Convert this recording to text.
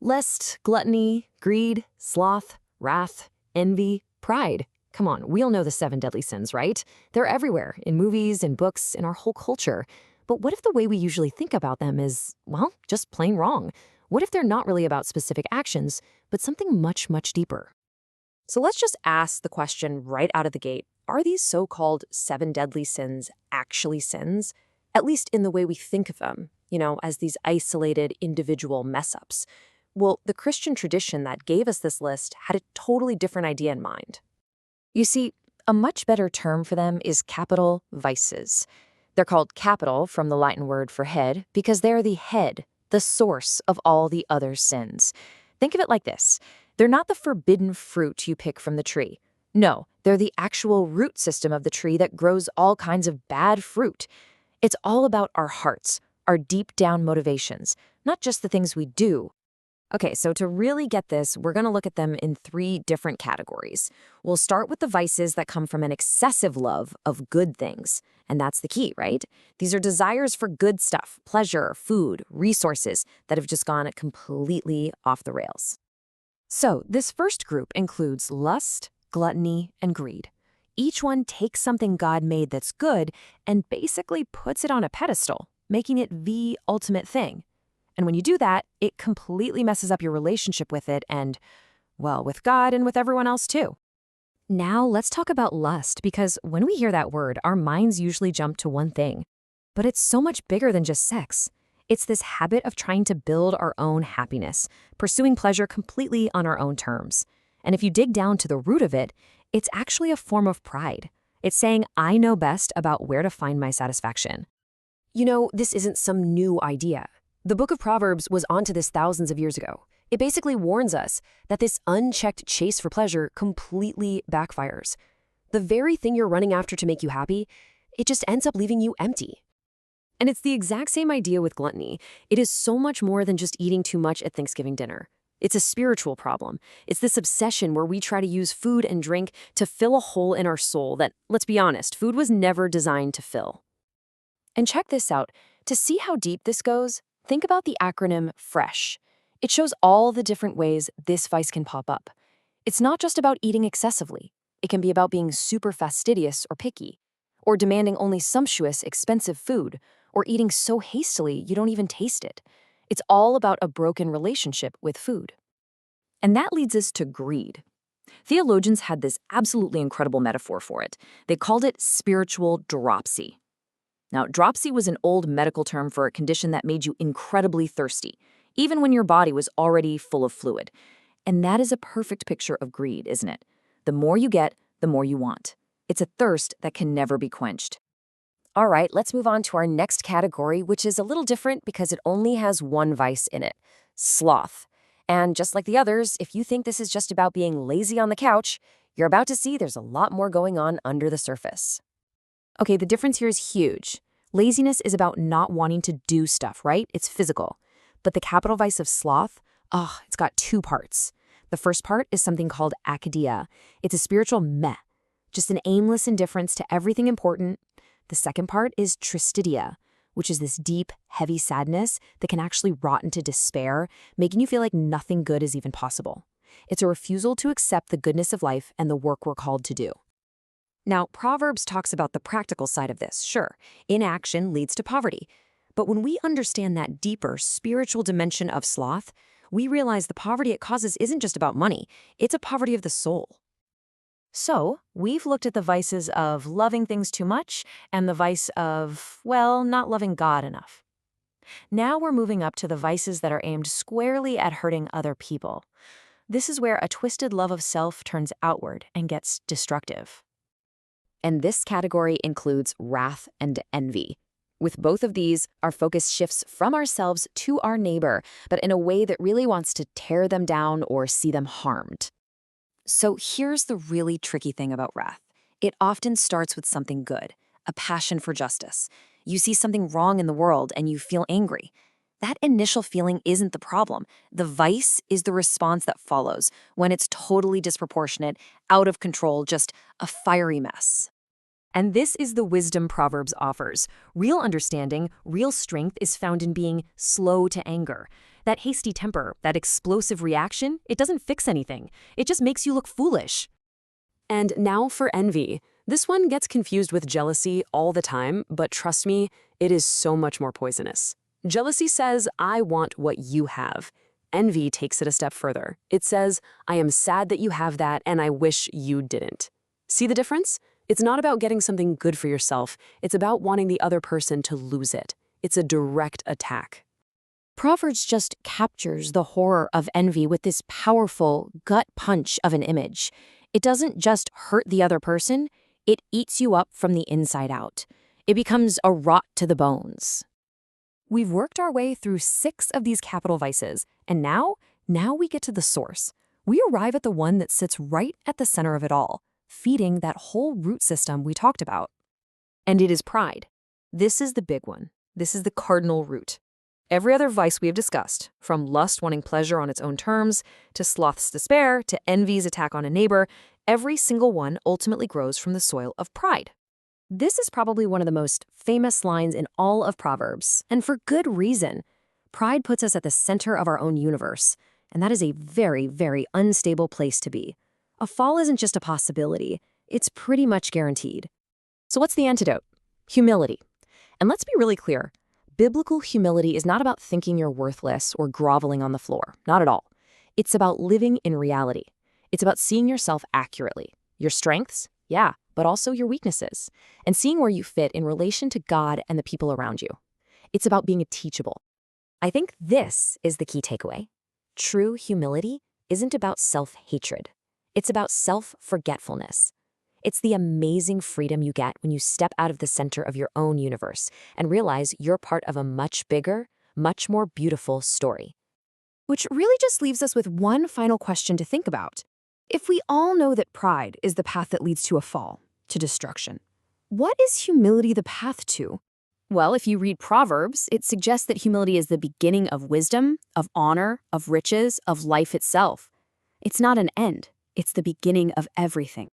Lust, gluttony, greed, sloth, wrath, envy, pride. Come on, we all know the 7 deadly sins, right? They're everywhere, in movies, in books, in our whole culture. But what if the way we usually think about them is, well, just plain wrong? What if they're not really about specific actions, but something much, much deeper? So let's just ask the question right out of the gate. Are these so-called 7 deadly sins actually sins? At least in the way we think of them, as these isolated individual mess-ups. Well, the Christian tradition that gave us this list had a totally different idea in mind. You see, a much better term for them is capital vices. They're called capital from the Latin word for head because they're the head, the source of all the other sins. Think of it like this. They're not the forbidden fruit you pick from the tree. No, they're the actual root system of the tree that grows all kinds of bad fruit. It's all about our hearts, our deep down motivations, not just the things we do. Okay, so to really get this, we're going to look at them in 3 different categories. We'll start with the vices that come from an excessive love of good things. And that's the key, right? These are desires for good stuff, pleasure, food, resources that have just gone completely off the rails. So this first group includes lust, gluttony, and greed. Each one takes something God made that's good and basically puts it on a pedestal, making it the ultimate thing. And when you do that, it completely messes up your relationship with it and, well, with God and with everyone else too. Now let's talk about lust, because when we hear that word, our minds usually jump to one thing. But it's so much bigger than just sex. It's this habit of trying to build our own happiness, pursuing pleasure completely on our own terms. And if you dig down to the root of it, it's actually a form of pride. It's saying, I know best about where to find my satisfaction. This isn't some new idea. The book of Proverbs was onto this thousands of years ago. It basically warns us that this unchecked chase for pleasure completely backfires. The very thing you're running after to make you happy, it just ends up leaving you empty. And it's the exact same idea with gluttony. It is so much more than just eating too much at Thanksgiving dinner. It's a spiritual problem. It's this obsession where we try to use food and drink to fill a hole in our soul that, let's be honest, food was never designed to fill. And check this out. To see how deep this goes, think about the acronym FRESH. It shows all the different ways this vice can pop up. It's not just about eating excessively. It can be about being super fastidious or picky, or demanding only sumptuous, expensive food, or eating so hastily you don't even taste it. It's all about a broken relationship with food. And that leads us to greed. Theologians had this absolutely incredible metaphor for it. They called it spiritual dropsy. Now, dropsy was an old medical term for a condition that made you incredibly thirsty, even when your body was already full of fluid. And that is a perfect picture of greed, isn't it? The more you get, the more you want. It's a thirst that can never be quenched. All right, let's move on to our next category, which is a little different because it only has one vice in it: sloth. And just like the others, if you think this is just about being lazy on the couch, you're about to see there's a lot more going on under the surface. Okay, the difference here is huge. Laziness is about not wanting to do stuff, right? It's physical. But the capital vice of sloth, it's got 2 parts. The first part is something called akadia. It's a spiritual meh, just an aimless indifference to everything important. The second part is tristidia, which is this deep, heavy sadness that can actually rot into despair, making you feel like nothing good is even possible. It's a refusal to accept the goodness of life and the work we're called to do. Now, Proverbs talks about the practical side of this. Sure, inaction leads to poverty. But when we understand that deeper spiritual dimension of sloth, we realize the poverty it causes isn't just about money. It's a poverty of the soul. So, we've looked at the vices of loving things too much and the vice of, well, not loving God enough. Now we're moving up to the vices that are aimed squarely at hurting other people. This is where a twisted love of self turns outward and gets destructive. And this category includes wrath and envy. With both of these, our focus shifts from ourselves to our neighbor, but in a way that really wants to tear them down or see them harmed. So here's the really tricky thing about wrath. It often starts with something good, a passion for justice. You see something wrong in the world and you feel angry. That initial feeling isn't the problem. The vice is the response that follows, when it's totally disproportionate, out of control, just a fiery mess. And this is the wisdom Proverbs offers. Real understanding, real strength is found in being slow to anger. That hasty temper, that explosive reaction, it doesn't fix anything. It just makes you look foolish. And now for envy. This one gets confused with jealousy all the time, but trust me, it is so much more poisonous. Jealousy says, I want what you have. Envy takes it a step further. It says, I am sad that you have that and I wish you didn't. See the difference? It's not about getting something good for yourself. It's about wanting the other person to lose it. It's a direct attack. Proverbs just captures the horror of envy with this powerful gut punch of an image. It doesn't just hurt the other person, it eats you up from the inside out. It becomes a rot to the bones. We've worked our way through 6 of these capital vices, and now we get to the source. We arrive at the one that sits right at the center of it all, feeding that whole root system we talked about. And it is pride. This is the big one. This is the cardinal root. Every other vice we have discussed, from lust wanting pleasure on its own terms, to sloth's despair, to envy's attack on a neighbor, every single one ultimately grows from the soil of pride. This is probably one of the most famous lines in all of Proverbs, and for good reason. Pride puts us at the center of our own universe, and that is a very, very unstable place to be. A fall isn't just a possibility, it's pretty much guaranteed. So what's the antidote? Humility. And let's be really clear. Biblical humility is not about thinking you're worthless or groveling on the floor. Not at all. It's about living in reality. It's about seeing yourself accurately. Your strengths, yeah, but also your weaknesses. And seeing where you fit in relation to God and the people around you. It's about being teachable. I think this is the key takeaway. True humility isn't about self-hatred. It's about self-forgetfulness. It's the amazing freedom you get when you step out of the center of your own universe and realize you're part of a much bigger, much more beautiful story. Which really just leaves us with one final question to think about. If we all know that pride is the path that leads to a fall, to destruction, what is humility the path to? Well, if you read Proverbs, it suggests that humility is the beginning of wisdom, of honor, of riches, of life itself. It's not an end. It's the beginning of everything.